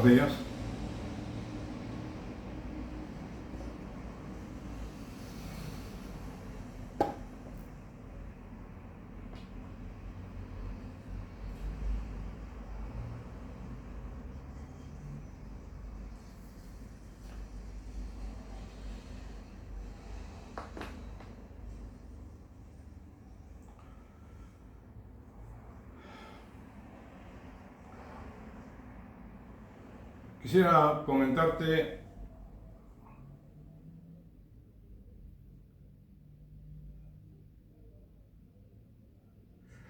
días. Quisiera comentarte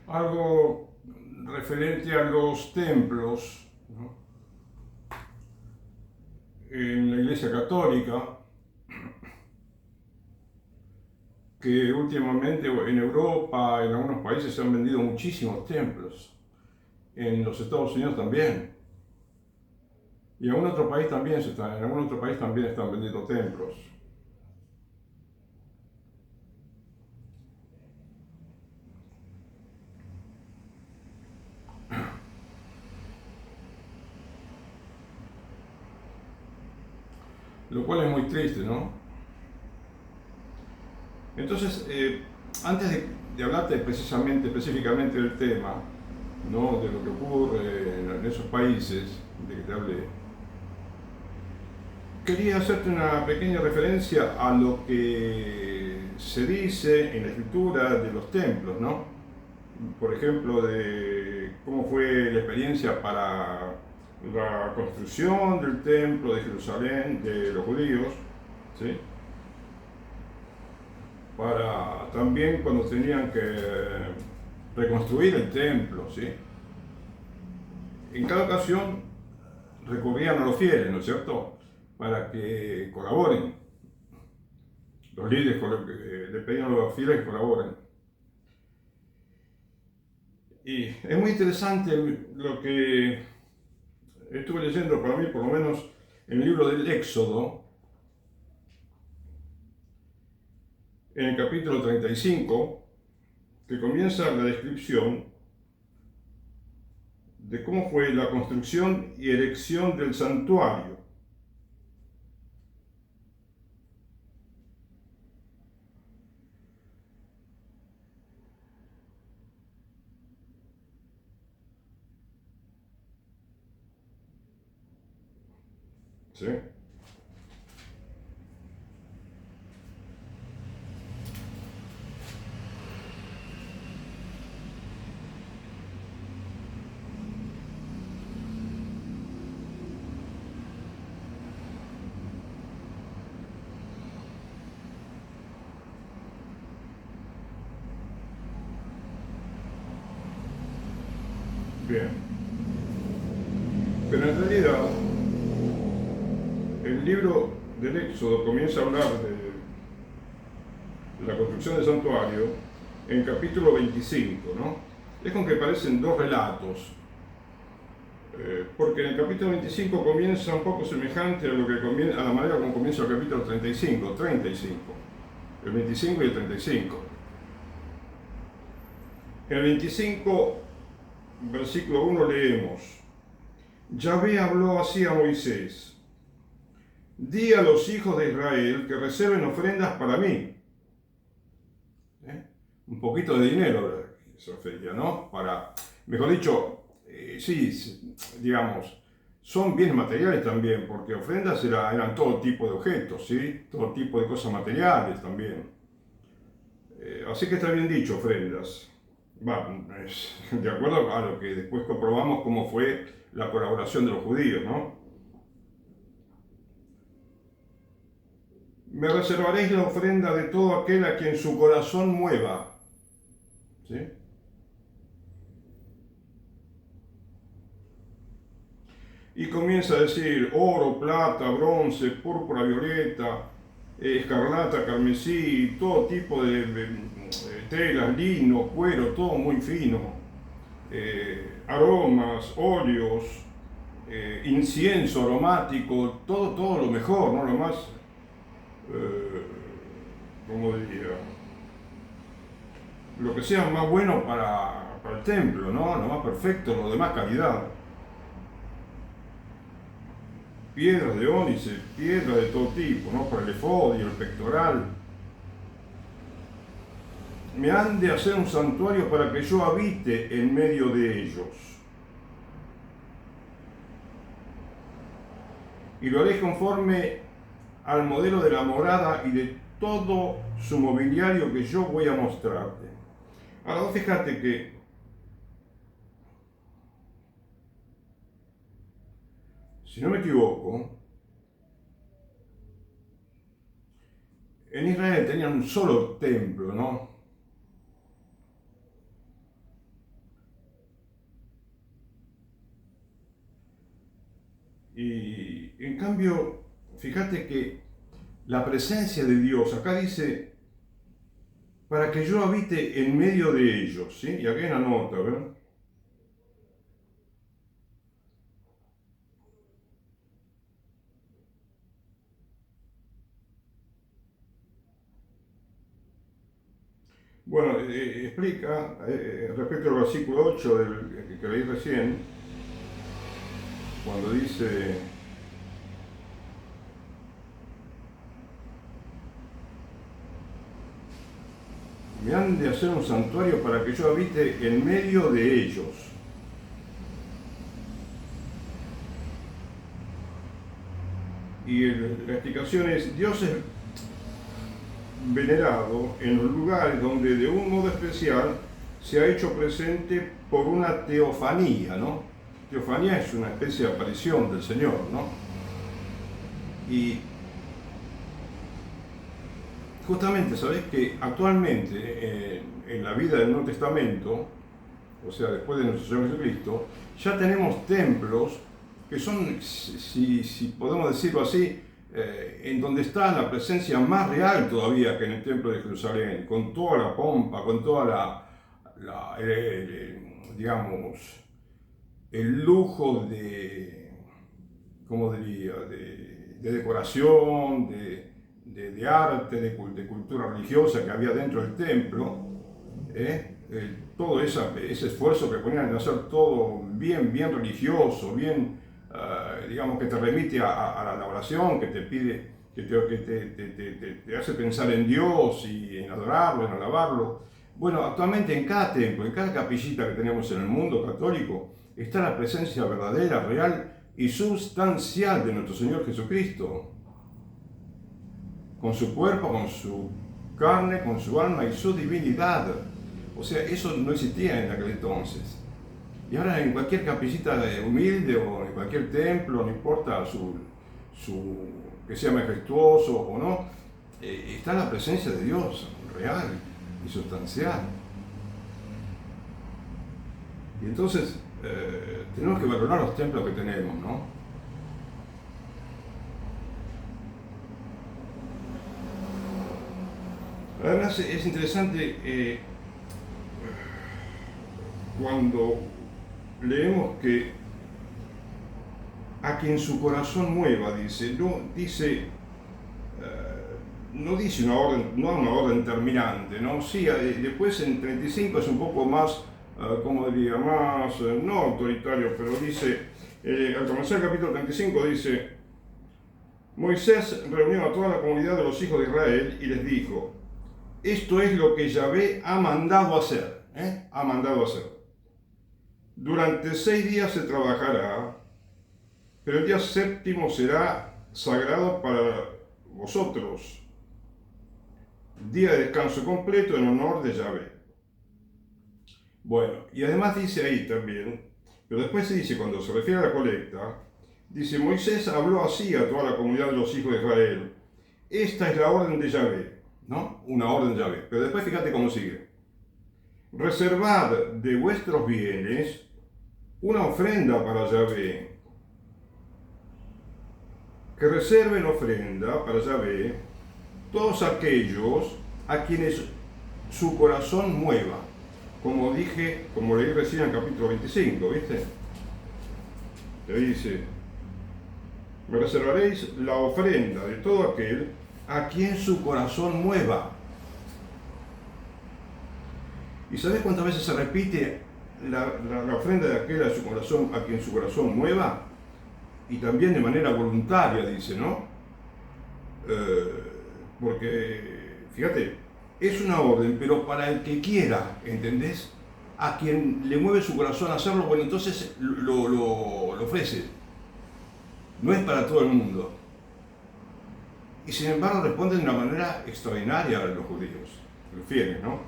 algo referente a los templos, ¿no?, en la Iglesia Católica, que últimamente en Europa, en algunos países se han vendido muchísimos templos, en los Estados Unidos también, y en algún otro país también están vendiendo templos. Lo cual es muy triste, ¿no? Entonces, antes de hablarte específicamente del tema, ¿no?, de lo que ocurre en esos países de que te hablé, quería hacerte una pequeña referencia a lo que se dice en la escritura de los templos, ¿no? Por ejemplo, de cómo fue la experiencia para la construcción del templo de Jerusalén de los judíos, ¿sí?, para también cuando tenían que reconstruir el templo, ¿sí? En cada ocasión recurrían a los fieles, ¿no es cierto?, para que colaboren. Los líderes le pedían a los fieles que colaboren. Y es muy interesante lo que estuve leyendo, para mí por lo menos, en el libro del Éxodo, en el capítulo 35, que comienza la descripción de cómo fue la construcción y erección del santuario. ¿Sí? Bien. Pero en realidad, el libro del Éxodo comienza a hablar de la construcción del santuario en capítulo 25, ¿no? Es con que parecen dos relatos, porque en el capítulo 25 comienza un poco semejante a la manera como comienza el capítulo 35, el 25 y el 35. En el 25, versículo 1 leemos: Yahvé habló así a Moisés: di a los hijos de Israel que reserven ofrendas para mí. Un poquito de dinero se ofrecía, ¿no? Mejor dicho, sí, digamos, son bienes materiales también, porque ofrendas eran todo tipo de objetos, ¿sí? Todo tipo de cosas materiales también. Así que está bien dicho, ofrendas. De acuerdo a lo que después comprobamos cómo fue la colaboración de los judíos, ¿no? Me reservaréis la ofrenda de todo aquel a quien su corazón mueva. ¿Sí? Y comienza a decir oro, plata, bronce, púrpura, violeta, escarlata, carmesí, todo tipo de telas, lino, cuero, todo muy fino, aromas, óleos, incienso aromático, todo lo mejor, ¿no? Lo más, ¿cómo diría? Lo que sea más bueno para el templo, ¿no? Lo más perfecto, lo de más calidad. piedras de ónice, piedras de todo tipo, ¿no? Para el efodio, el pectoral. Me han de hacer un santuario para que yo habite en medio de ellos. Y lo haré conforme al modelo de la morada y de todo su mobiliario que yo voy a mostrarte. Ahora, fíjate que si no me equivoco, en Israel tenían un solo templo, ¿no? Y en cambio, fíjate que la presencia de Dios, acá dice, para que yo habite en medio de ellos, ¿sí? Y aquí hay una nota, ¿verdad? Bueno, explica respecto al versículo 8 que leí recién, cuando dice, me han de hacer un santuario para que yo habite en medio de ellos. Y la explicación es, Dios es venerado en los lugares donde de un modo especial se ha hecho presente por una teofanía, ¿no? Teofanía es una especie de aparición del Señor, ¿no? Y justamente, ¿sabés que actualmente en la vida del Nuevo Testamento, o sea, después de nuestro Señor Jesucristo, ya tenemos templos que son, si podemos decirlo así, en donde está la presencia más real todavía que en el Templo de Jerusalén, con toda la pompa, con toda digamos, el lujo de, ¿cómo diría?, de decoración, de arte, de cultura religiosa que había dentro del templo, todo ese esfuerzo que ponían en hacer todo bien religioso, bien, digamos, que te remite a la oración, que te pide, que te hace pensar en Dios y en adorarlo, en alabarlo. Bueno, actualmente en cada templo, en cada capillita que tenemos en el mundo católico, está la presencia verdadera, real y sustancial de nuestro Señor Jesucristo, con su cuerpo, con su carne, con su alma y su divinidad. O sea, eso no existía en aquel entonces. Y ahora en cualquier capillita humilde o en cualquier templo, no importa que sea majestuoso o no, está la presencia de Dios real y sustancial. Y entonces tenemos que valorar los templos que tenemos, ¿no? Además es interesante cuando leemos que a quien su corazón mueva, dice, no dice una orden, no una orden terminante, ¿no? Sí, después en 35 es un poco más, como diría, más, no autoritario, pero dice, al comenzar el capítulo 35 dice, Moisés reunió a toda la comunidad de los hijos de Israel y les dijo, esto es lo que Yahvé ha mandado hacer, ha mandado hacer. Durante 6 días se trabajará, pero el día séptimo será sagrado para vosotros, día de descanso completo en honor de Yahvé. Bueno, y además dice ahí también, pero después se dice, cuando se refiere a la colecta, dice, Moisés habló así a toda la comunidad de los hijos de Israel. Esta es la orden de Yahvé, ¿no? Una orden de Yahvé. Pero después fíjate cómo sigue. Reservad de vuestros bienes una ofrenda para Yahvé. Que reserven ofrenda para Yahvé todos aquellos a quienes su corazón mueva. Como dije, como leí recién en el capítulo 25, ¿viste? Te dice, me reservaréis la ofrenda de todo aquel a quien su corazón mueva. ¿Y sabes cuántas veces se repite la ofrenda de aquel a quien su corazón mueva? y también de manera voluntaria, dice, ¿no? Porque, fíjate, es una orden, pero para el que quiera, ¿entendés? A quien le mueve su corazón a hacerlo, bueno, entonces lo ofrece. No es para todo el mundo. Y sin embargo responden de una manera extraordinaria a los judíos, los fieles, ¿no?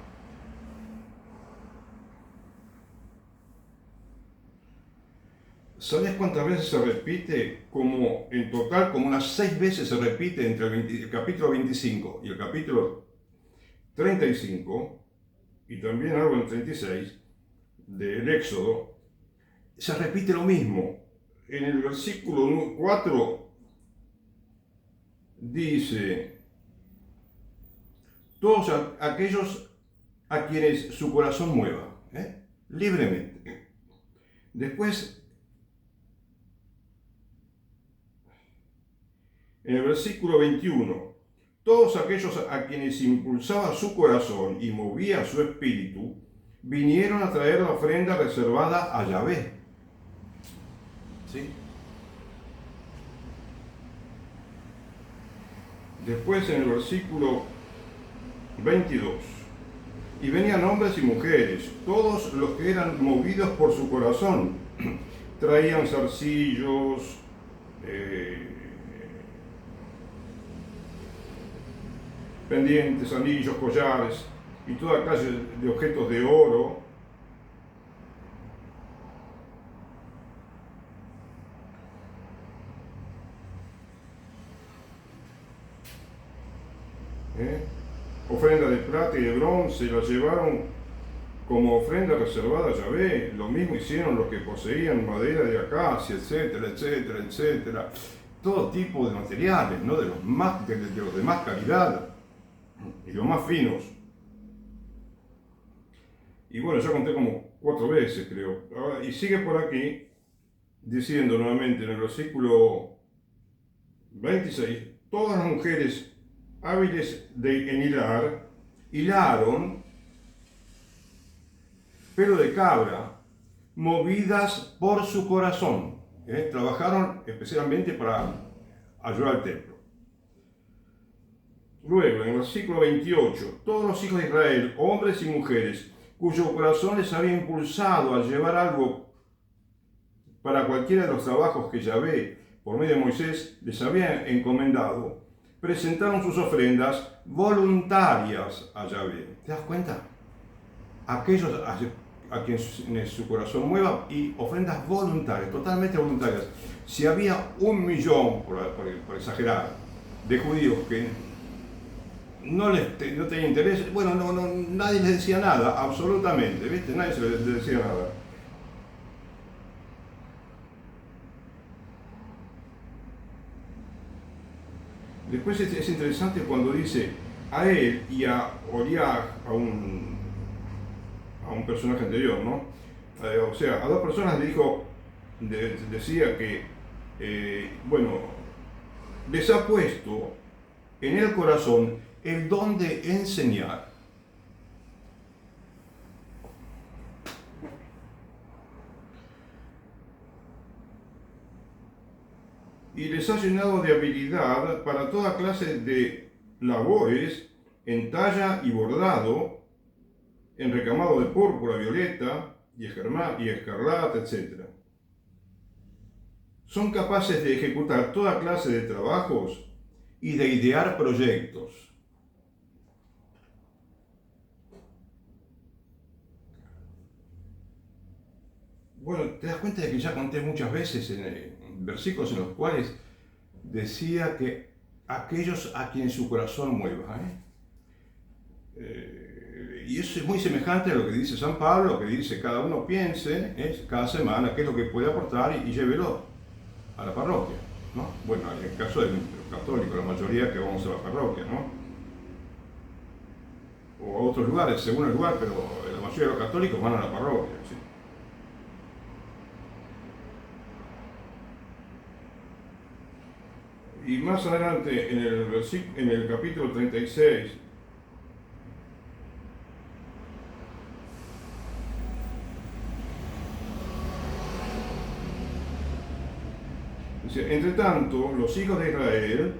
¿Sabes cuántas veces se repite? Como en total, como unas 6 veces se repite entre el capítulo 25 y el capítulo 35, y también algo en el 36 del Éxodo, se repite lo mismo. En el versículo 4 dice, todos aquellos a quienes su corazón mueva, libremente. Después, en el versículo 21, todos aquellos a quienes impulsaba su corazón y movía su espíritu, vinieron a traer la ofrenda reservada a Yahvé. ¿Sí? Después en el versículo 22, y venían hombres y mujeres, todos los que eran movidos por su corazón, traían zarcillos, pendientes, anillos, collares y toda clase de objetos de oro. Ofrenda de plata y de bronce, la llevaron como ofrenda reservada a Yahvé. Lo mismo hicieron los que poseían madera de acacia, etcétera, etcétera, etcétera. Todo tipo de materiales, ¿no? de los de más calidad y los más finos. Y bueno, ya conté como 4 veces, creo. Y sigue por aquí diciendo nuevamente en el versículo 26, todas las mujeres hábiles en hilaron pelo de cabra, movidas por su corazón. Trabajaron especialmente para ayudar al templo. Luego, en el versículo 28, todos los hijos de Israel, hombres y mujeres, cuyo corazón les había impulsado a llevar algo para cualquiera de los trabajos que Yahvé, por medio de Moisés, les había encomendado, presentaron sus ofrendas voluntarias a Yahvé. ¿Te das cuenta? Aquellos a quienes su corazón mueva, y ofrendas voluntarias, totalmente voluntarias. Si había 1 millón, por exagerar, de judíos que no tenía interés, bueno, nadie les decía nada, absolutamente, ¿viste? Nadie se les decía nada. Después es interesante cuando dice a él y a Oriah, a un personaje anterior, ¿no? O sea, a 2 personas le dijo, decía que, bueno, les ha puesto en el corazón el don de enseñar. Y les ha llenado de habilidad para toda clase de labores en talla y bordado, en recamado de púrpura, violeta y escarlata, etc. Son capaces de ejecutar toda clase de trabajos y de idear proyectos. Bueno, te das cuenta de que ya conté muchas veces en versículos en los cuales decía que aquellos a quien su corazón mueva. Y eso es muy semejante a lo que dice San Pablo, que dice cada uno piense cada semana qué es lo que puede aportar y llévelo a la parroquia, ¿no? Bueno, en el caso de los católicos, la mayoría que vamos a la parroquia, ¿no? O a otros lugares, según el lugar, pero la mayoría de los católicos van a la parroquia, ¿sí? Y más adelante, en el capítulo 36, Dice, entre tanto, los hijos de Israel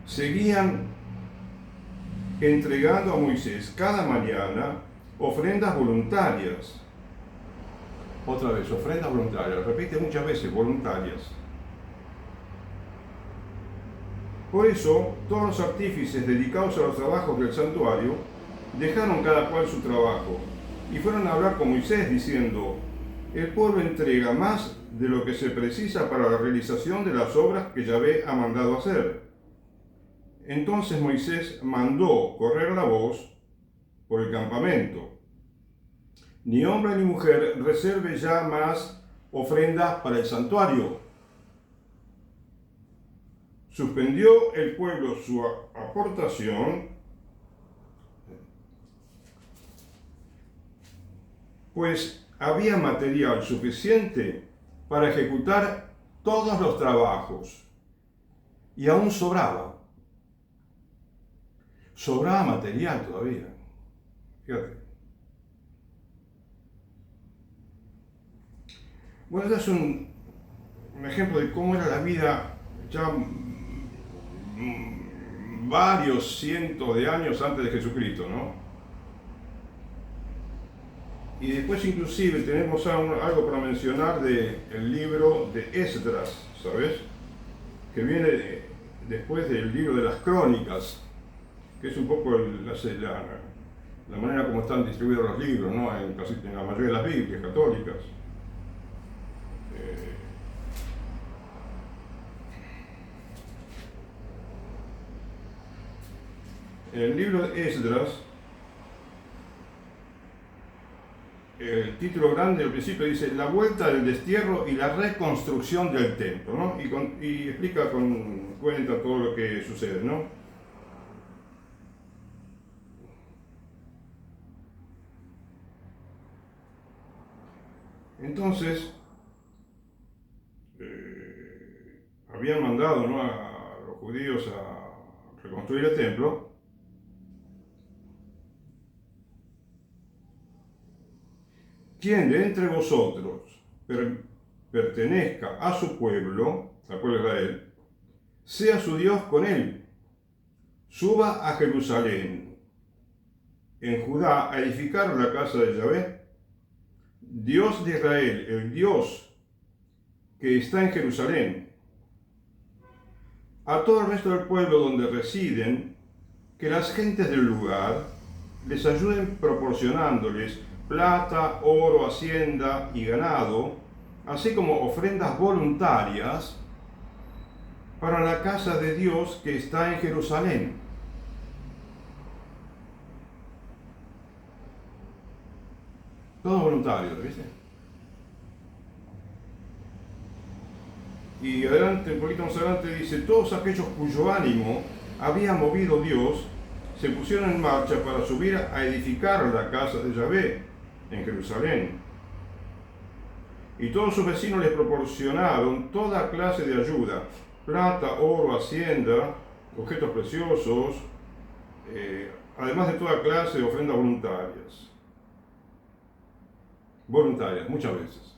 seguían entregando a Moisés cada mañana ofrendas voluntarias. Otra vez, ofrendas voluntarias, repite muchas veces, voluntarias. Por eso, todos los artífices dedicados a los trabajos del santuario dejaron cada cual su trabajo y fueron a hablar con Moisés diciendo, el pueblo entrega más de lo que se precisa para la realización de las obras que Yahvé ha mandado hacer. Entonces Moisés mandó correr la voz por el campamento. Ni hombre ni mujer reserve ya más ofrendas para el santuario. Suspendió el pueblo su aportación, pues había material suficiente para ejecutar todos los trabajos. Y aún sobraba. Sobraba material todavía. Fíjate. Bueno, este es un ejemplo de cómo era la vida ya varios cientos de años antes de Jesucristo, ¿no? Y después inclusive tenemos algo para mencionar del libro de Esdras, ¿sabes? Que viene después del libro de las Crónicas, que es un poco la manera como están distribuidos los libros, ¿no? En la mayoría de las Biblias católicas. En el libro de Esdras, el título grande al principio dice la vuelta del destierro y la reconstrucción del templo, ¿no? Y explica con cuenta todo lo que sucede, ¿no? Entonces, habían mandado, ¿no?, a los judíos a reconstruir el templo. Quien de entre vosotros pertenezca a su pueblo, al pueblo de Israel, sea su Dios con él, suba a Jerusalén, en Judá, a edificar la casa de Yahvé, Dios de Israel, el Dios que está en Jerusalén. A todo el resto del pueblo donde residen, que las gentes del lugar les ayuden proporcionándoles plata, oro, hacienda y ganado, así como ofrendas voluntarias para la casa de Dios que está en Jerusalén. Todo voluntario, ¿viste? Y adelante, un poquito más adelante dice, todos aquellos cuyo ánimo había movido Dios, se pusieron en marcha para subir a edificar la casa de Yahvé en Jerusalén. Y todos sus vecinos les proporcionaron toda clase de ayuda, plata, oro, hacienda, objetos preciosos, además de toda clase de ofrendas voluntarias. Voluntarias, muchas veces.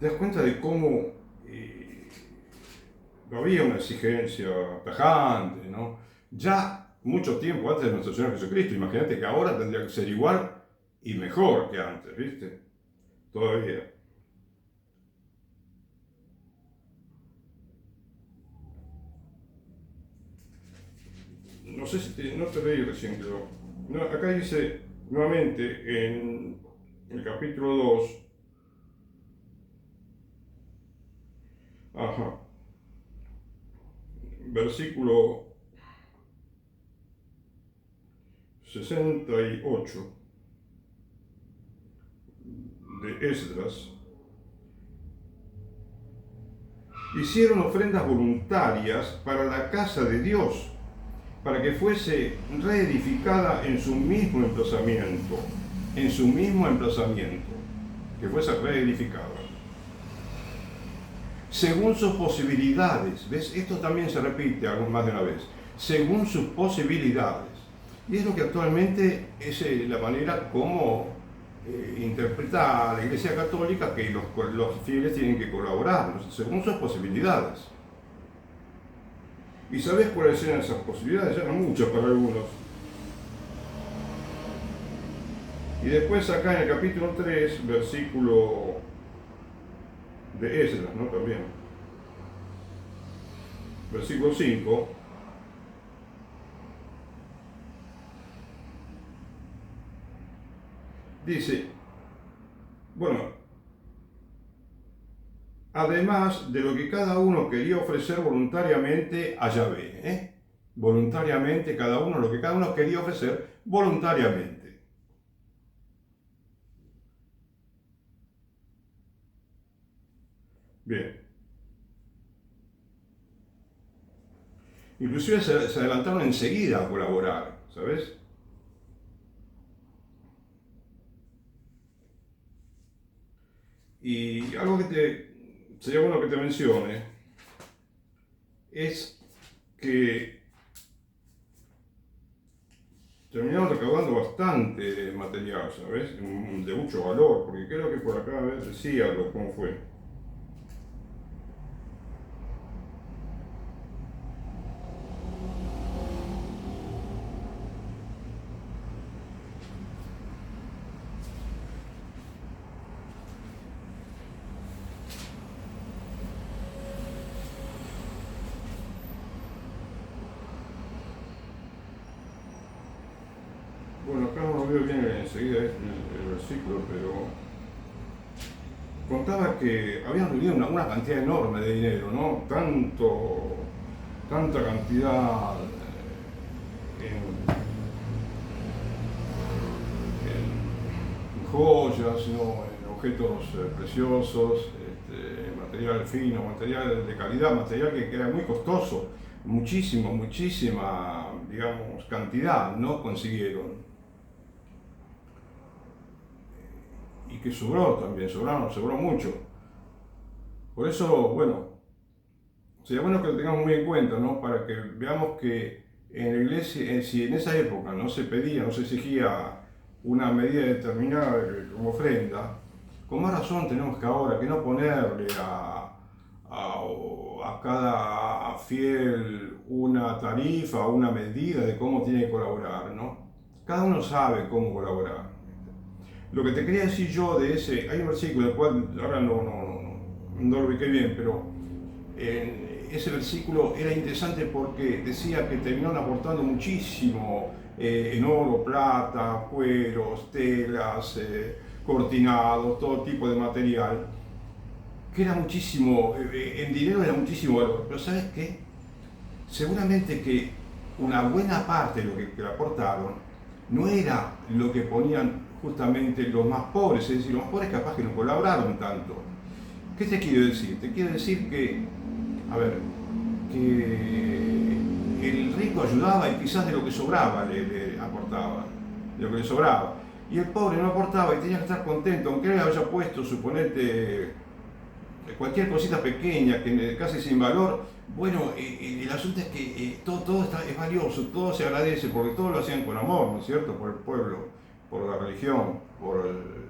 ¿Te das cuenta de cómo no había una exigencia tajante, ¿no? Ya mucho tiempo antes de nuestro Señor Jesucristo, imagínate que ahora tendría que ser igual y mejor que antes, ¿viste? Todavía. No sé si no te leí recién, creo. No, acá dice nuevamente en el capítulo 2, versículo 68 de Esdras, hicieron ofrendas voluntarias para la casa de Dios, para que fuese reedificada en su mismo emplazamiento, que fuese reedificada, según sus posibilidades. ¿Ves? Esto también se repite más de una vez, según sus posibilidades. Y es lo que actualmente es la manera como interpreta a la Iglesia Católica que los fieles tienen que colaborar, ¿no? Según sus posibilidades. ¿Y sabés cuáles eran esas posibilidades? Eran muchas para algunos. Y después acá en el capítulo 3, versículo de Esdras, ¿no? También. Versículo 5. Dice, bueno, además de lo que cada uno quería ofrecer voluntariamente a Yahvé, voluntariamente cada uno, lo que cada uno quería ofrecer voluntariamente. Bien. Inclusive se adelantaron enseguida a colaborar, ¿sabes? Y algo que sería bueno que te mencione es que terminaron recaudando bastante material, ¿sabes? De mucho valor, porque creo que por acá a ver, decía cómo fue. Bueno, acá no lo veo bien enseguida el versículo, pero contaba que habían reunido una cantidad enorme de dinero, ¿no? Tanta cantidad en joyas, ¿no? En objetos preciosos, material fino, material de calidad, material que era muy costoso, muchísima, digamos, cantidad, ¿no? Consiguieron. Y que sobró también, sobró mucho. Por eso, bueno, sería bueno que lo tengamos muy en cuenta, ¿no? Para que veamos que en la iglesia, si en esa época no se pedía, no se exigía una medida determinada como ofrenda, con más razón tenemos que ahora que no ponerle a cada fiel una tarifa, una medida de cómo tiene que colaborar, ¿no? Cada uno sabe cómo colaborar. Lo que te quería decir yo de ese, hay un versículo del cual ahora no lo ubiqué bien, pero ese versículo era interesante porque decía que terminaron aportando muchísimo en oro, plata, cueros, telas, cortinados, todo tipo de material, que era muchísimo, en dinero era muchísimo valor. Pero ¿sabes qué? Seguramente que una buena parte de lo que aportaron no era lo que ponían justamente los más pobres, es decir, los más pobres capaz que no colaboraron tanto. ¿Qué te quiero decir? Te quiero decir que, a ver, que el rico ayudaba y quizás de lo que sobraba le aportaba, de lo que le sobraba. Y el pobre no aportaba y tenía que estar contento, aunque él haya puesto, suponete, cualquier cosita pequeña, que casi sin valor. Bueno, el asunto es que todo es valioso, todo se agradece, porque todo lo hacían con amor, ¿no es cierto? Por el pueblo, por la religión, por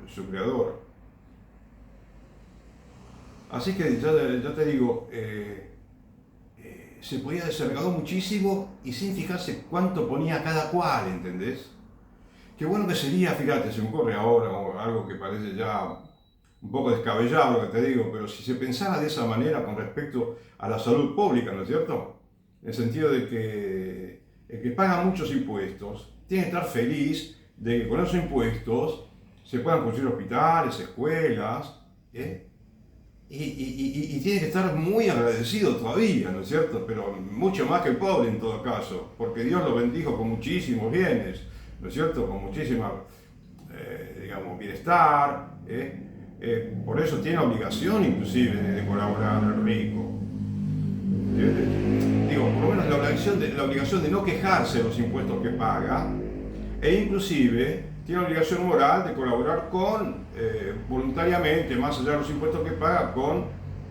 su creador. Así que ya te digo, se podía haber recaudado muchísimo y sin fijarse cuánto ponía cada cual, ¿entendés? Qué bueno que sería, fíjate, se me ocurre ahora algo que parece ya un poco descabellado lo que te digo, pero si se pensara de esa manera con respecto a la salud pública, ¿no es cierto? En el sentido de que el que paga muchos impuestos tiene que estar feliz de que con esos impuestos se puedan construir hospitales, escuelas, ¿eh? Y tiene que estar muy agradecido todavía, ¿no es cierto? Pero mucho más que el pobre en todo caso, porque Dios lo bendijo con muchísimos bienes, ¿no es cierto? Con muchísima, digamos, bienestar, por eso tiene obligación inclusive de colaborar al rico. Digo, por lo menos la obligación de no quejarse de los impuestos que paga, e inclusive tiene obligación moral de colaborar voluntariamente, más allá de los impuestos que paga, con,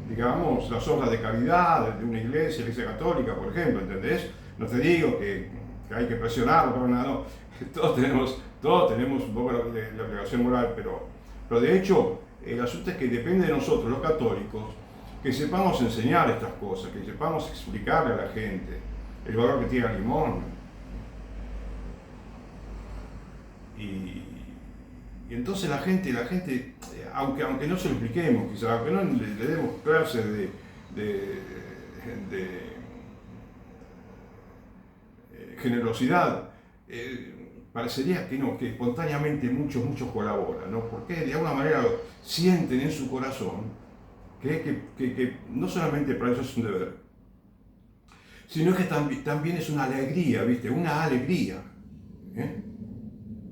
digamos, las obras de caridad de una iglesia católica, por ejemplo, ¿entendés? No te digo que que hay que presionarlo, pero nada, no. Todos tenemos un poco la obligación moral, pero de hecho el asunto es que depende de nosotros, los católicos, que sepamos enseñar estas cosas, que sepamos explicarle a la gente el valor que tiene el limón. Y entonces la gente aunque no se lo expliquemos, quizás, aunque no le demos clases de generosidad, parecería que no, que espontáneamente muchos colaboran, ¿no? Porque de alguna manera sienten en su corazón que no solamente para ellos es un deber, sino que también es una alegría, ¿viste? Una alegría, ¿eh?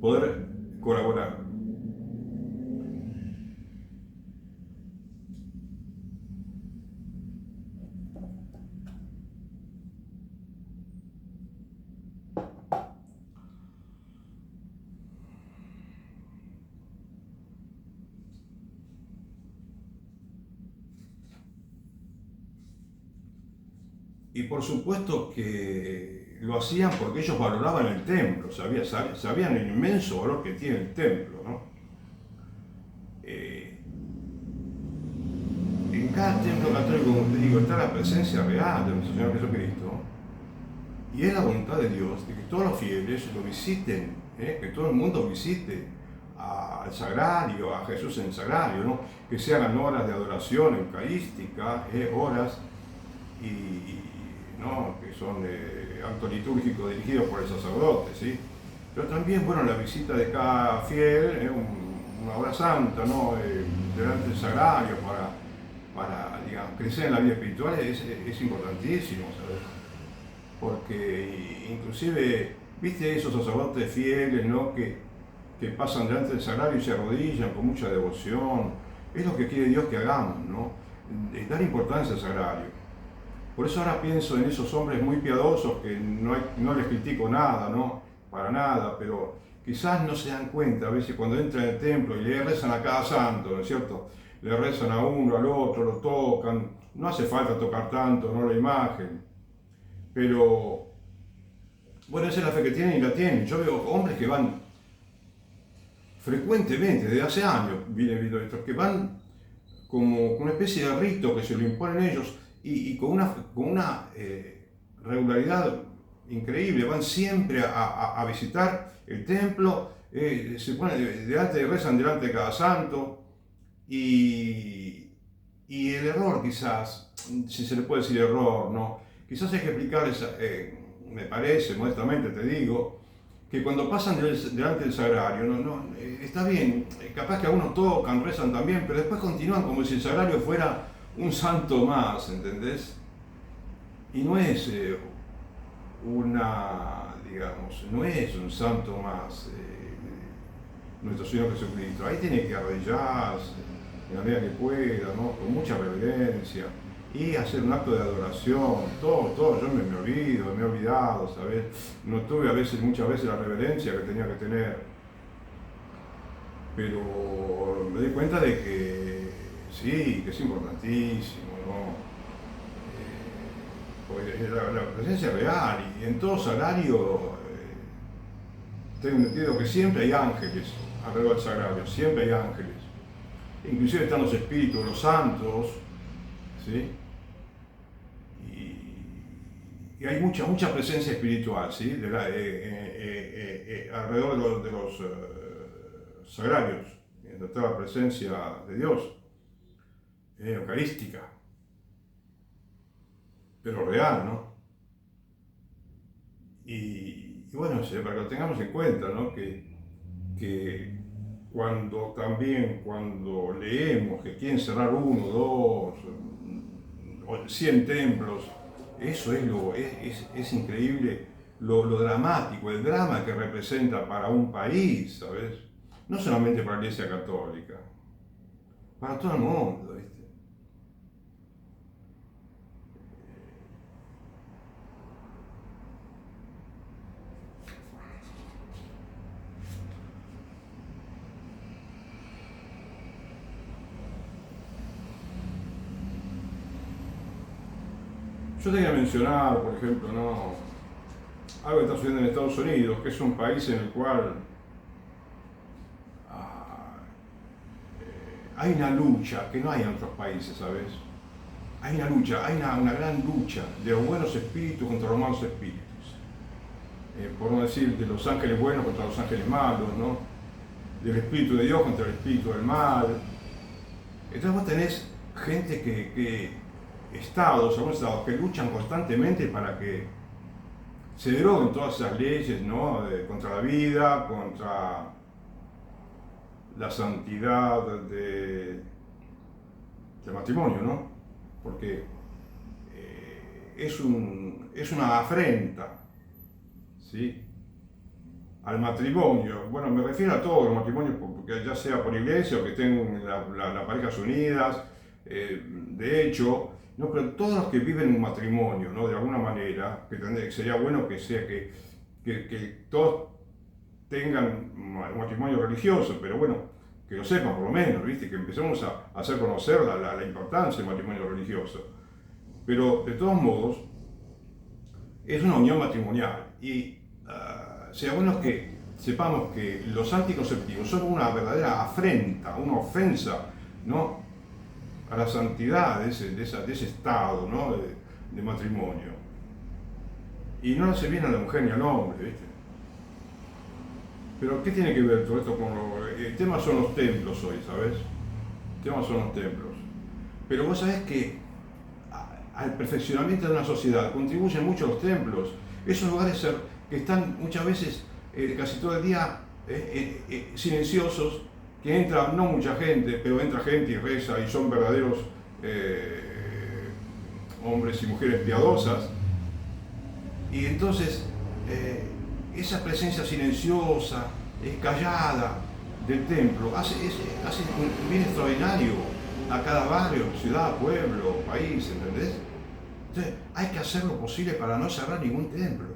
Poder colaborar. Y por supuesto que lo hacían porque ellos valoraban el templo, sabían el inmenso valor que tiene el templo, ¿no? En cada templo católico, como te digo, está la presencia real de nuestro Señor Jesucristo, y es la voluntad de Dios de que todos los fieles lo visiten, que todo el mundo visite al sagrario, a Jesús en el sagrario, ¿no? Que se hagan horas de adoración eucarística, horas ¿no? Que son acto litúrgico dirigido por el sacerdote, ¿sí? Pero también, bueno, la visita de cada fiel, una hora santa, ¿no? Delante del sagrario para digamos, crecer en la vida espiritual es importantísimo, ¿sabes? Porque inclusive, viste esos sacerdotes fieles, ¿no? Que pasan delante del sagrario y se arrodillan con mucha devoción. Es lo que quiere Dios que hagamos, ¿no? Dar importancia al sagrario. Por eso ahora pienso en esos hombres muy piadosos que no les critico nada, ¿no? Para nada, pero quizás no se dan cuenta a veces cuando entran en el templo y le rezan a cada santo, ¿no es cierto? Le rezan a uno, al otro, lo tocan, no hace falta tocar tanto, no la imagen, pero bueno, esa es la fe que tienen y la tienen. Yo veo hombres que van frecuentemente, desde hace años, viene viendo esto, que van como una especie de rito que se lo imponen ellos y con una regularidad increíble, van siempre a visitar el templo, se ponen rezan delante de cada santo y el error quizás, si se le puede decir error, ¿no? Quizás hay que explicarles, me parece, modestamente te digo, que cuando pasan delante del sagrario, está bien, capaz que a uno tocan, rezan también, pero después continúan como si el sagrario fuera un santo más, ¿entendés? Y no es no es un santo más nuestro Señor Jesucristo. Ahí tiene que arrodillarse en la medida que pueda, ¿no? Con mucha reverencia y hacer un acto de adoración, todo, yo me he olvidado, ¿sabes? No tuve muchas veces la reverencia que tenía que tener, pero me di cuenta de que sí, que es importantísimo, ¿no? Porque la presencia real y en todo sagrario, tengo entendido que siempre hay ángeles alrededor del sagrario, siempre hay ángeles, inclusive están los espíritus, los santos, ¿sí? Y hay mucha presencia espiritual, ¿sí? Alrededor de los sagrarios, donde está la presencia de Dios, eucarística, pero real, ¿no? Y bueno, para que lo tengamos en cuenta, ¿no? Que cuando leemos que quieren cerrar 1, 2, 100 templos, eso es increíble lo dramático, el drama que representa para un país, ¿sabes? No solamente para la Iglesia Católica, para todo el mundo, ¿viste? Yo te quería mencionar, por ejemplo, ¿no? algo que está sucediendo en Estados Unidos, que es un país en el cual hay una lucha que no hay en otros países, ¿sabes? Hay una lucha, hay una gran lucha de los buenos espíritus contra los malos espíritus. Por no decir de los ángeles buenos contra los ángeles malos, ¿no? Del espíritu de Dios contra el espíritu del mal. Entonces vos tenés gente algunos estados que luchan constantemente para que se deroguen todas esas leyes, ¿no? Contra la vida, contra la santidad del matrimonio, ¿no? Porque es una afrenta, ¿sí?, al matrimonio. Bueno, me refiero a todos los matrimonios, porque ya sea por iglesia o que tengan las parejas unidas, de hecho, no, pero todos los que viven un matrimonio, ¿no?, de alguna manera, que sería bueno que sea que todos tengan un matrimonio religioso, pero bueno, que lo sepan por lo menos, ¿viste? Que empecemos a hacer conocer la importancia del matrimonio religioso. Pero de todos modos, es una unión matrimonial y sea bueno que sepamos que los anticonceptivos son una verdadera afrenta, una ofensa, ¿no?, a la santidad de ese estado, ¿no?, de matrimonio. Y no hace bien a la mujer ni al hombre, ¿viste? Pero ¿qué tiene que ver todo esto con el tema? Son los templos hoy, ¿sabes? El tema son los templos. Pero vos sabés que al perfeccionamiento de una sociedad contribuyen mucho los templos. Esos lugares que están muchas veces, casi todo el día, silenciosos, que entra no mucha gente, pero entra gente y reza y son verdaderos hombres y mujeres piadosas. Y entonces esa presencia silenciosa, callada del templo hace un bien extraordinario a cada barrio, ciudad, pueblo, país, ¿entendés? Entonces hay que hacer lo posible para no cerrar ningún templo.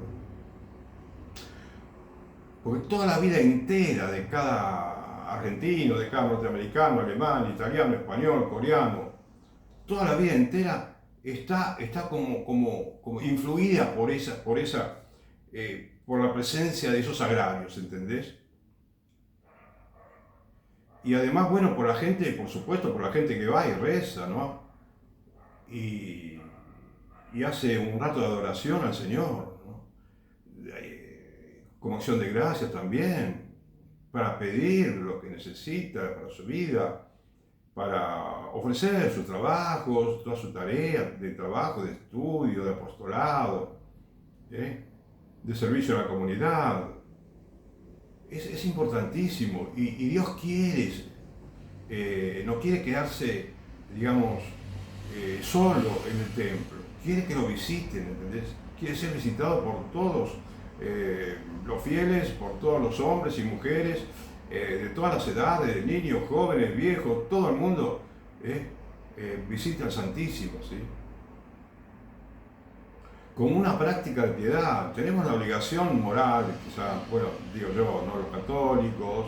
Porque toda la vida entera de cada argentino, de cada norteamericano, alemán, italiano, español, coreano, toda la vida entera está como influida por la presencia de esos agrarios, ¿entendés? Y además, bueno, por la gente, por supuesto, por la gente que va y reza, ¿no? Y hace un rato de adoración al Señor, ¿no? Como acción de gracias también, para pedir lo que necesita para su vida, para ofrecer sus trabajos, toda su tarea de trabajo, de estudio, de apostolado, de servicio a la comunidad. Es importantísimo y Dios quiere, no quiere quedarse, digamos, solo en el templo, quiere que lo visiten, ¿entendés? Quiere ser visitado por todos los fieles, por todos los hombres y mujeres, de todas las edades, niños, jóvenes, viejos, todo el mundo visita al Santísimo, ¿sí? Como una práctica de piedad. Tenemos la obligación moral, quizá, bueno, digo yo, no los católicos,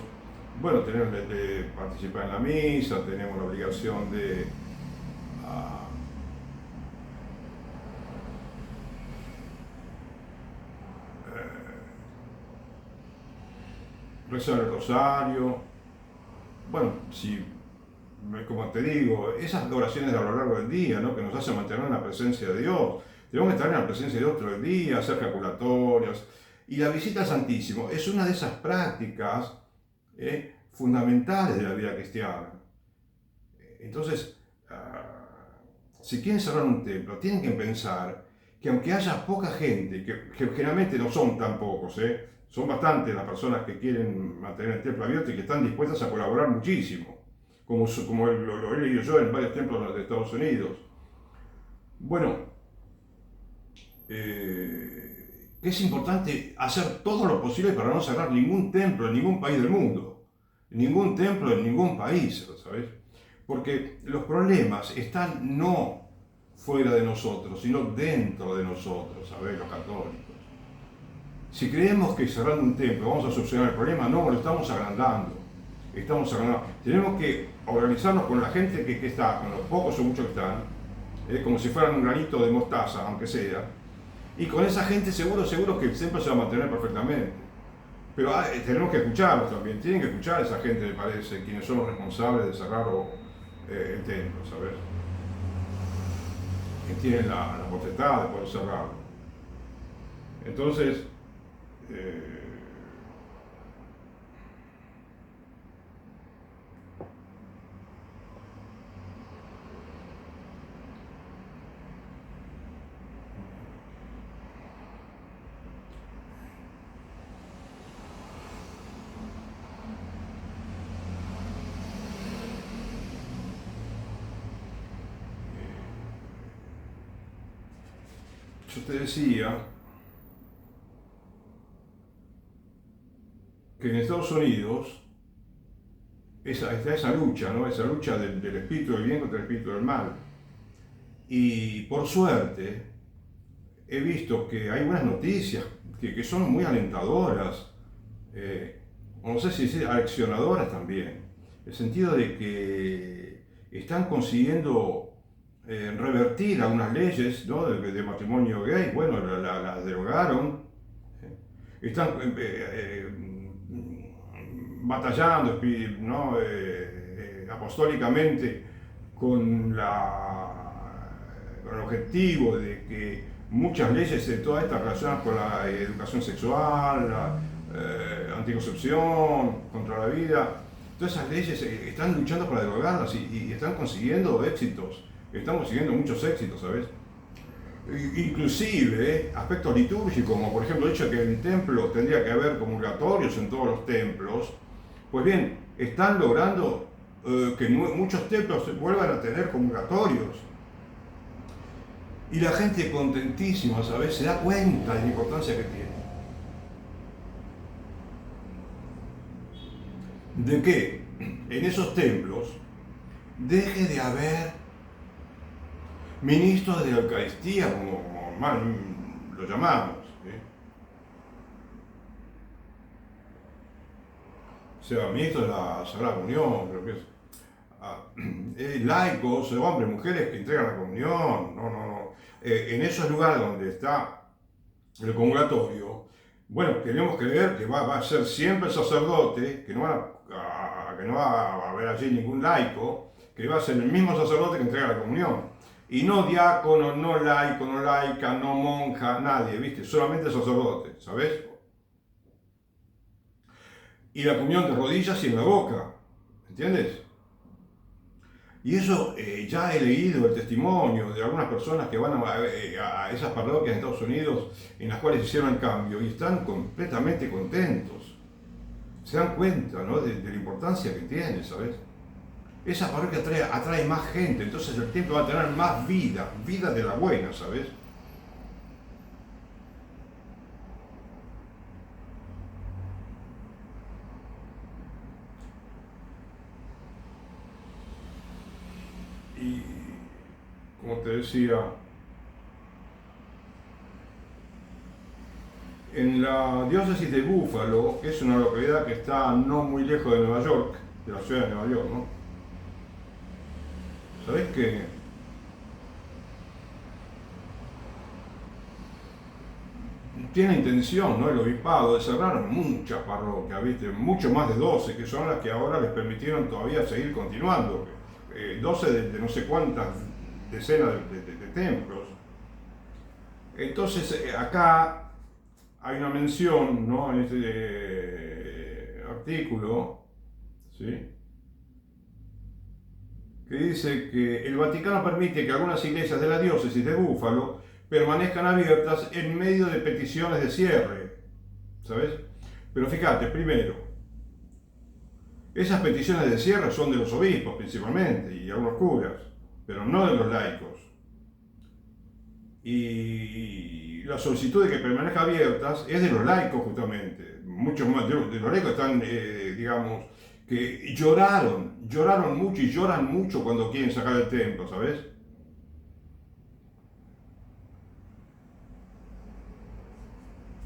bueno, tenemos de participar en la misa, tenemos la obligación de rezar el rosario. Bueno, como te digo, esas oraciones a lo largo del día, ¿no?, que nos hacen mantener en la presencia de Dios. Tenemos que estar en la presencia de Dios todo el día, hacer jaculatorias. Y la visita al Santísimo es una de esas prácticas fundamentales de la vida cristiana. Entonces, si quieren cerrar un templo, tienen que pensar que aunque haya poca gente, que generalmente no son tan pocos, son bastantes las personas que quieren mantener el templo abierto y que están dispuestas a colaborar muchísimo, como lo he leído yo en varios templos de Estados Unidos. Bueno, es importante hacer todo lo posible para no cerrar ningún templo en ningún país del mundo, ningún templo en ningún país, ¿sabes? Porque los problemas están no fuera de nosotros, sino dentro de nosotros, ¿sabes? Los católicos. Si creemos que cerrando un templo vamos a solucionar el problema, no, lo estamos agrandando. Tenemos que organizarnos con la gente que está, con los pocos o muchos que están, como si fueran un granito de mostaza, aunque sea, Y con esa gente seguro que el templo se va a mantener perfectamente. Pero tenemos que escucharlos también, tienen que escuchar a esa gente, me parece, quienes son los responsables de cerrar el templo, ¿sabes? Que tienen la potestad de poder cerrarlo. Entonces, yo te decía que en Estados Unidos está esa lucha, ¿no? Esa lucha del espíritu del bien contra el espíritu del mal. Y por suerte he visto que hay buenas noticias que son muy alentadoras, o no sé si decir aleccionadoras también, en el sentido de que están consiguiendo revertir algunas leyes, ¿no? de matrimonio gay. Bueno, la derogaron, están batallando, ¿no? Apostólicamente con el objetivo de que muchas leyes de todas estas relacionadas con la educación sexual, la anticoncepción, contra la vida, todas esas leyes están luchando para derogarlas y están consiguiendo éxitos, están consiguiendo muchos éxitos, ¿sabes? Inclusive aspectos litúrgicos, como por ejemplo el hecho de que en el templo tendría que haber comulgatorios en todos los templos. Pues bien, están logrando que muchos templos vuelvan a tener comulgatorios. Y la gente contentísima, ¿sabes? Se da cuenta de la importancia que tiene. De que en esos templos deje de haber ministros de la Eucaristía, como lo llamamos. O sea, ministros de la Sagrada Comunión, creo que es. Laicos, hombres, mujeres que entregan la comunión. No. En esos lugares donde está el comulgatorio, bueno, queremos creer que va a ser siempre el sacerdote, que no va a haber allí ningún laico, que va a ser el mismo sacerdote que entrega la comunión. Y no diácono, no laico, no laica, no monja, nadie, ¿viste? Solamente el sacerdote, ¿sabes? Y la comunión de rodillas y en la boca, ¿entiendes? Y eso ya he leído el testimonio de algunas personas que van a esas parroquias de Estados Unidos en las cuales hicieron el cambio y están completamente contentos. Se dan cuenta, ¿no? de la importancia que tiene, ¿sabes? Esa parroquia atrae más gente, entonces el templo va a tener más vida de la buena, ¿sabes? Y como te decía, en la diócesis de Buffalo, que es una localidad que está no muy lejos de Nueva York, de la ciudad de Nueva York, ¿no? ¿Sabés que tiene intención, ¿no? El obispado de cerrar muchas parroquias, ¿viste? Mucho más de 12, que son las que ahora les permitieron todavía seguir continuando. 12 de no sé cuántas decenas de templos. Entonces, acá hay una mención, ¿no? En este artículo, ¿sí? Que dice que el Vaticano permite que algunas iglesias de la diócesis de Búfalo permanezcan abiertas en medio de peticiones de cierre, ¿sabes? Pero fíjate, primero, esas peticiones de cierre son de los obispos principalmente y algunos curas, pero no de los laicos. Y la solicitud de que permanezcan abiertas es de los laicos justamente, muchos más de los laicos están, digamos, que lloraron mucho y lloran mucho cuando quieren sacar el templo, ¿sabes?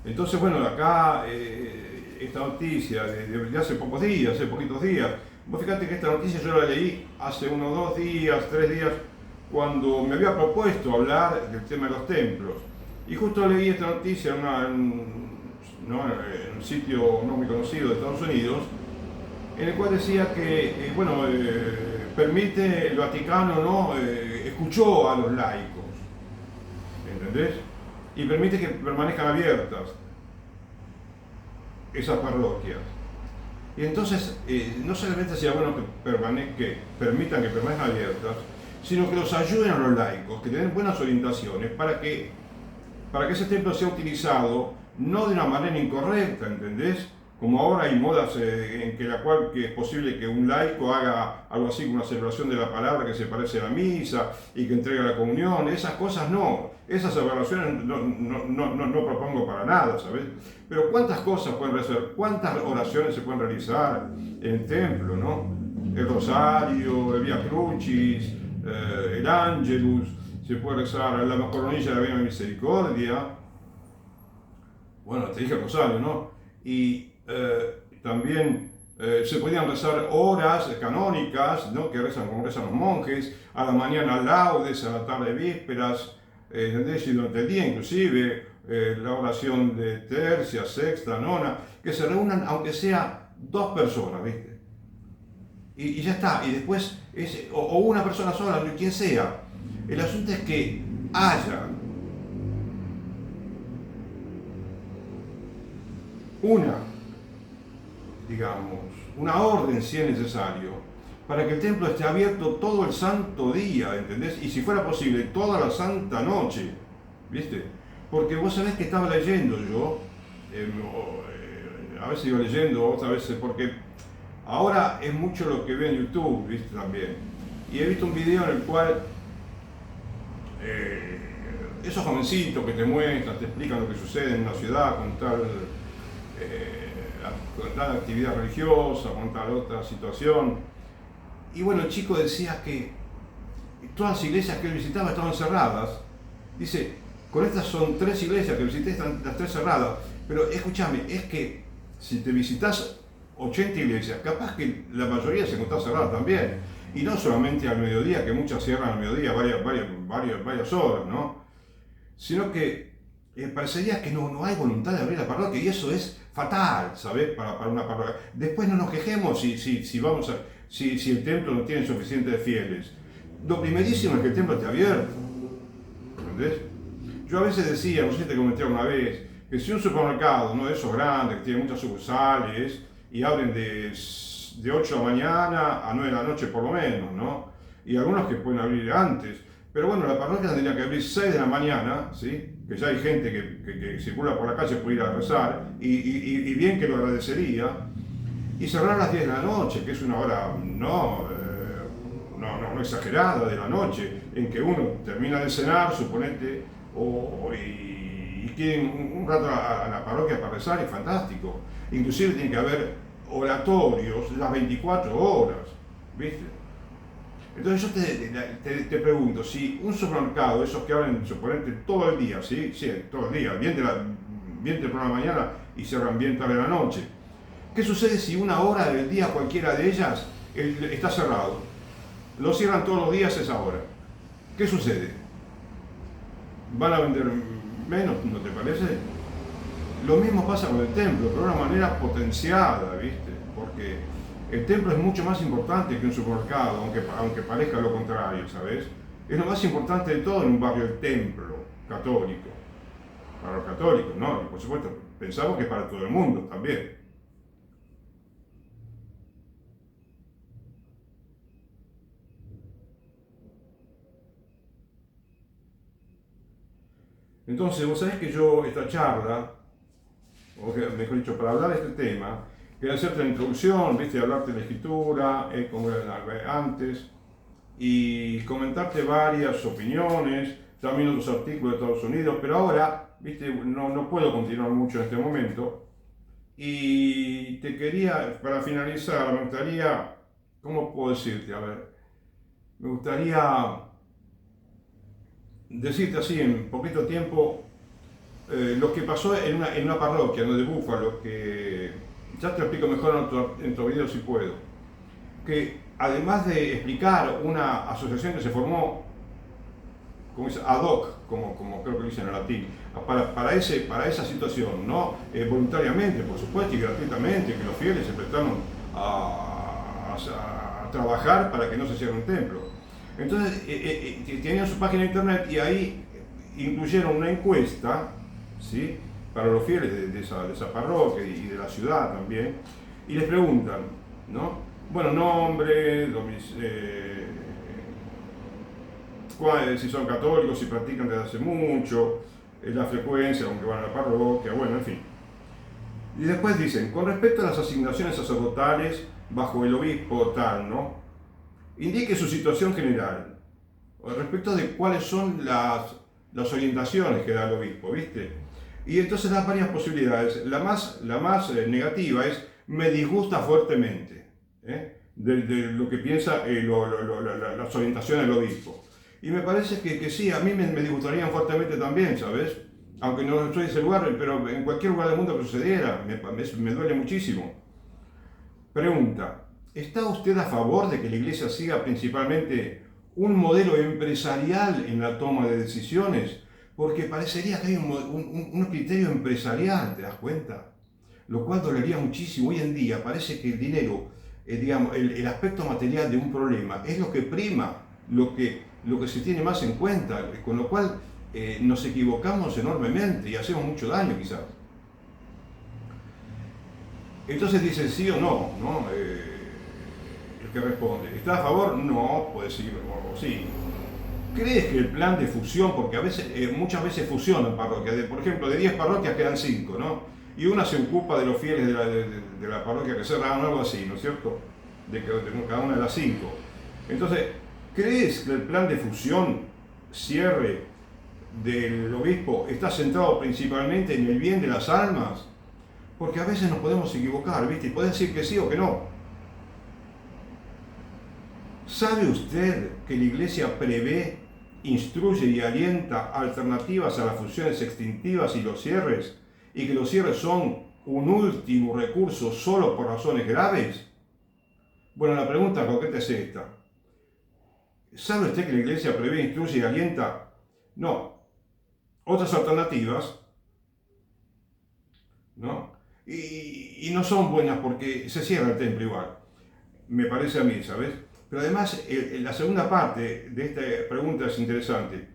Entonces, bueno, acá esta noticia de hace pocos días, hace poquitos días, vos fíjate que esta noticia yo la leí hace unos 2 días, 3 días, cuando me había propuesto hablar del tema de los templos. Y justo leí esta noticia ¿no? En un sitio no muy conocido de Estados Unidos, en el cual decía que, bueno, permite el Vaticano, ¿no? Escuchó a los laicos, ¿entendés? Y permite que permanezcan abiertas esas parroquias. Y entonces, no solamente sería bueno que permitan que permanezcan abiertas, sino que los ayuden a los laicos, que den buenas orientaciones para que ese templo sea utilizado no de una manera incorrecta, ¿entendés? Como ahora hay modas en que es posible que un laico haga algo así como una celebración de la palabra que se parece a la misa y que entregue la comunión. Esas cosas no, esas celebraciones no propongo para nada, ¿sabes? Pero cuántas cosas pueden realizar, cuántas oraciones se pueden realizar en el templo, ¿no? El rosario, el Via Crucis, el Angelus, se puede rezar la coronilla de la Divina Misericordia. Bueno, te dije el rosario, ¿no? Y también se podían rezar horas canónicas, ¿no? Que rezan como rezan los monjes, a la mañana laudes, a la tarde vísperas, y durante el día inclusive, la oración de tercia, sexta, nona, que se reúnan aunque sea 2 personas, ¿viste? Y ya está, y después, o una persona sola, quien sea. El asunto es que haya una, digamos, una orden si es necesario, para que el templo esté abierto todo el santo día, ¿entendés? Y si fuera posible, toda la santa noche, ¿viste? Porque vos sabés que estaba leyendo yo, a veces iba leyendo, otras veces, porque ahora es mucho lo que veo en YouTube, ¿viste? También. Y he visto un video en el cual esos jovencitos que te muestran, te explican lo que sucede en una ciudad con tal actividad religiosa, con tal otra situación. Y bueno, el chico decía que todas las iglesias que él visitaba estaban cerradas. Dice, con estas son 3 iglesias que visité, están las 3 cerradas. Pero escúchame, es que si te visitas 80 iglesias, capaz que la mayoría se encuentra cerrada también. Y no solamente al mediodía, que muchas cierran al mediodía varias horas, ¿no? Sino que parecería que no hay voluntad de abrir la parroquia, y eso es fatal, ¿sabes? Para una parroquia. Después no nos quejemos si el templo no tiene suficientes fieles. Lo primerísimo es que el templo esté abierto, ¿entendés? Yo a veces decía, no sé si te comenté una vez, que si un supermercado, uno de esos grandes, que tiene muchas sucursales, y abren de 8 de la mañana a 9 de la noche por lo menos, ¿no? Y algunos que pueden abrir antes. Pero bueno, la parroquia tendría que abrir 6 de la mañana, ¿sí? Que ya hay gente que circula por la calle puede ir a rezar, y bien que lo agradecería, y cerrar a las 10 de la noche, que es una hora no exagerada de la noche, en que uno termina de cenar, suponete, y quieren un rato a la parroquia para rezar, es fantástico. Inclusive tiene que haber oratorios las 24 horas, ¿viste? Entonces yo te pregunto, si un supermercado, esos que abren, suponete, todo el día, ¿sí? Sí, todo el día, bien temprano de la mañana y cierran bien tarde de la noche, ¿qué sucede si una hora del día, cualquiera de ellas, está cerrado? Lo cierran todos los días a esa hora. ¿Qué sucede? ¿Van a vender menos, no te parece? Lo mismo pasa con el templo, pero de una manera potenciada, ¿viste? Porque el templo es mucho más importante que un supermercado, aunque parezca lo contrario, ¿sabes? Es lo más importante de todo en un barrio, el templo católico. Para los católicos, ¿no? Y por supuesto, pensamos que para todo el mundo también. Entonces, vos sabés que yo esta charla, o mejor dicho, para hablar de este tema, quería hacerte la introducción, ¿viste? Hablarte de la escritura, como era antes, y comentarte varias opiniones, también otros artículos de Estados Unidos, pero ahora, ¿viste? No puedo continuar mucho en este momento. Y te quería, para finalizar, me gustaría, ¿cómo puedo decirte? A ver, me gustaría decirte así en poquito tiempo lo que pasó en una parroquia, ¿no? De Búfalo, que ya te lo explico mejor en otro video si puedo. Que además de explicar una asociación que se formó como dice, ad hoc, como creo que lo dicen en latín, para esa situación, ¿no? Voluntariamente, por supuesto, y gratuitamente, que los fieles se prestaron a trabajar para que no se cierre un templo. Entonces, tenían su página de internet y ahí incluyeron una encuesta, ¿sí?, para los fieles de esa parroquia y de la ciudad también, y les preguntan, ¿no? Bueno, nombre, si son católicos, si practican desde hace mucho, la frecuencia con que van a la parroquia, bueno, en fin. Y después dicen, con respecto a las asignaciones sacerdotales bajo el obispo tal, ¿no? Indique su situación general, respecto de cuáles son las orientaciones que da el obispo, ¿viste? Y entonces da varias posibilidades. La más negativa es, me disgusta fuertemente, de lo que piensa las orientaciones del obispo. Y me parece que sí, a mí me disgustarían fuertemente también, ¿sabes? Aunque no soy de ese lugar, pero en cualquier lugar del mundo que sucediera, me duele muchísimo. Pregunta, ¿está usted a favor de que la Iglesia siga principalmente un modelo empresarial en la toma de decisiones? Porque parecería que hay un criterio empresarial, ¿te das cuenta? Lo cual dolería muchísimo. Hoy en día parece que el dinero, digamos, el aspecto material de un problema es lo que prima, lo que se tiene más en cuenta, con lo cual nos equivocamos enormemente y hacemos mucho daño quizás. Entonces dice sí o no, ¿no? El que responde, ¿está a favor? No, puede decir o sí. ¿Crees que el plan de fusión, porque muchas veces fusionan parroquias, por ejemplo, de 10 parroquias quedan 5, ¿no? Y una se ocupa de los fieles de la parroquia que cerraron, algo así, ¿no es cierto? De cada una de las 5. Entonces, ¿crees que el plan de fusión, cierre del obispo, está centrado principalmente en el bien de las almas? Porque a veces nos podemos equivocar, ¿viste? Y puede decir que sí o que no. ¿Sabe usted que la Iglesia prevé, instruye y alienta alternativas a las fusiones extintivas y los cierres? ¿Y que los cierres son un último recurso solo por razones graves? Bueno, la pregunta concreta es esta. ¿Sabe usted que la Iglesia prevé, instruye y alienta? No. Otras alternativas, ¿no? Y no son buenas porque se cierra el templo igual. Me parece a mí, ¿sabes? Pero además, la segunda parte de esta pregunta es interesante.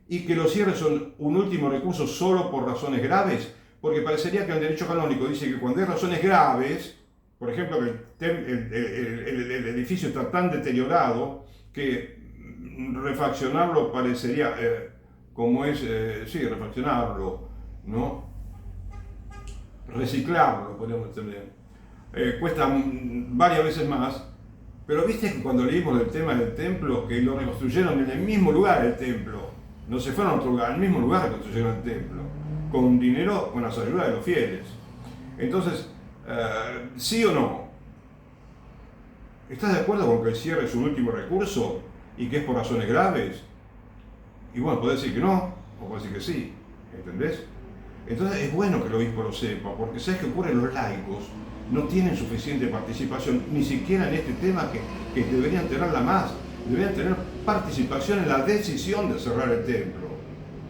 ¿Y que los cierres son un último recurso solo por razones graves? Porque parecería que el derecho canónico dice que cuando hay razones graves, por ejemplo, que el edificio está tan deteriorado que refaccionarlo parecería, refaccionarlo, ¿no? Reciclarlo, podemos entender. Cuesta varias veces más. Pero viste que cuando leímos el tema del templo, que lo reconstruyeron en el mismo lugar el templo, no se fueron a otro lugar, en el mismo lugar reconstruyeron el templo, con dinero, con la ayuda de los fieles. Entonces, ¿sí o no? ¿Estás de acuerdo con que el cierre es un último recurso y que es por razones graves? Y bueno, puede decir que no, o puede decir que sí, ¿entendés? Entonces es bueno que el obispo lo sepa, porque ¿sabes qué ocurre? Los laicos no tienen suficiente participación, ni siquiera en este tema que deberían tenerla más, deberían tener participación en la decisión de cerrar el templo.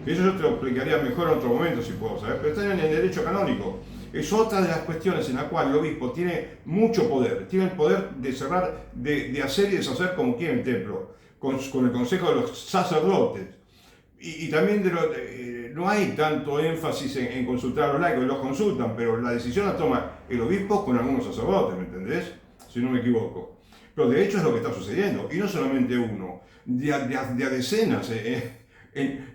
Que eso yo te lo explicaría mejor en otro momento si puedo saber, pero están en el derecho canónico. Es otra de las cuestiones en la cual el obispo tiene mucho poder, tiene el poder de cerrar, de hacer y deshacer como quiere el templo, con el consejo de los sacerdotes. Y también no hay tanto énfasis en consultar a los laicos, los consultan, pero la decisión la toma el obispo con algunos sacerdotes, ¿me entendés? Si no me equivoco. Pero de hecho es lo que está sucediendo, y no solamente uno, de a decenas,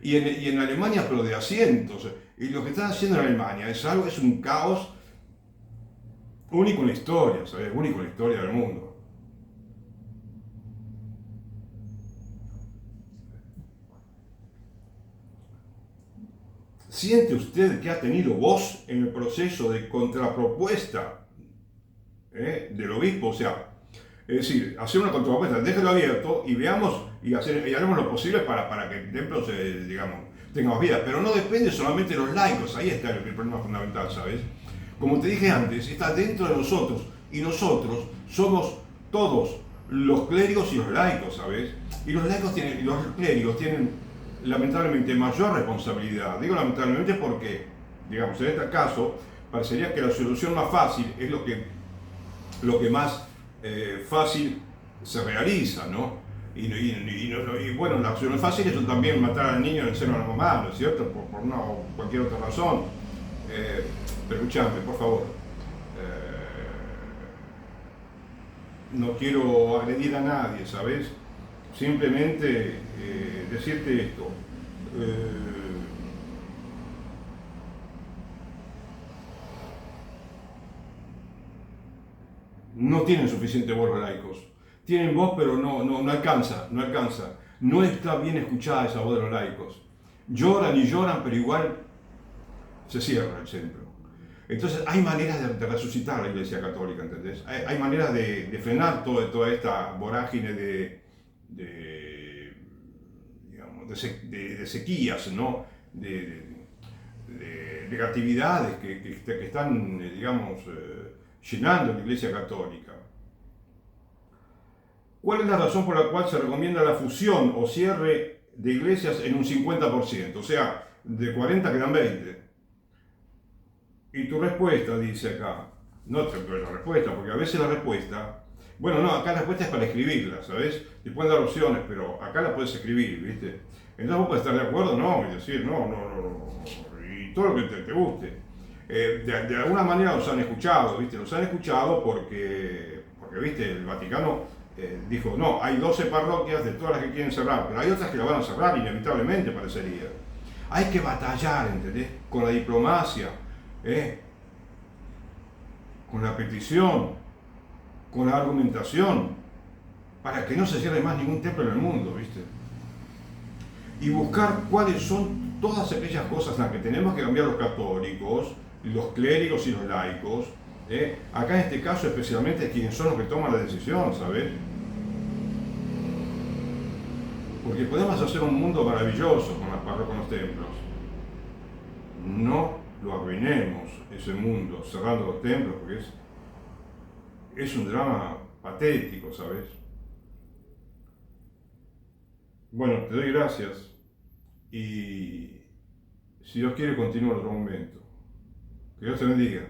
y en Alemania, pero de a cientos. Y lo que están haciendo en Alemania es un caos único en la historia, ¿sabes? Único en la historia del mundo. ¿Siente usted que ha tenido voz en el proceso de contrapropuesta del obispo? O sea, es decir, hacer una contrapropuesta, déjelo abierto y veamos y haremos lo posible para que el templo tenga más vida. Pero no depende solamente de los laicos, ahí está el problema fundamental, ¿sabes? Como te dije antes, está dentro de nosotros y nosotros somos todos los clérigos y los laicos, ¿sabes? Y los clérigos tienen lamentablemente mayor responsabilidad. Digo lamentablemente porque, digamos, en este caso, parecería que la solución más fácil es lo que más fácil se realiza, ¿no? Y bueno, la opción fácil es también matar al niño en el seno de la mamá, ¿no es cierto? Por una o cualquier otra razón. Pero escuchame, por favor. No quiero agredir a nadie, ¿sabes? Simplemente decirte esto. No tienen suficiente voz los laicos. Tienen voz, pero no alcanza, no alcanza. No está bien escuchada esa voz de los laicos. Lloran y lloran, pero igual se cierra el centro. Entonces hay maneras de resucitar la Iglesia Católica, ¿entendés? Hay maneras de frenar toda esta vorágine digamos, de sequías, ¿no? De negatividades que están, digamos, llenando la Iglesia Católica. ¿Cuál es la razón por la cual se recomienda la fusión o cierre de iglesias en un 50%? O sea, de 40 quedan 20. Y tu respuesta dice acá, no te doy la respuesta, porque a veces la respuesta, bueno, no, acá la respuesta es para escribirla, ¿sabes? Te pueden dar opciones, pero acá la puedes escribir, ¿viste? Entonces vos puedes estar de acuerdo, no, y decir, no, y todo lo que te guste. De alguna manera los han escuchado, ¿viste? Los han escuchado porque ¿viste? El Vaticano dijo, no, hay 12 parroquias de todas las que quieren cerrar, pero hay otras que la van a cerrar inevitablemente, parecería. Hay que batallar, ¿entendés? Con la diplomacia, con la petición, con la argumentación, para que no se cierre más ningún templo en el mundo, ¿viste? Y buscar cuáles son todas aquellas cosas en las que tenemos que cambiar los católicos, los clérigos y los laicos, acá en este caso especialmente quienes son los que toman la decisión, ¿sabes? Porque podemos hacer un mundo maravilloso con los templos. No lo arruinemos, ese mundo, cerrando los templos, porque es un drama patético, ¿sabes? Bueno, te doy gracias y si Dios quiere continúa en otro momento. Que Dios te bendiga.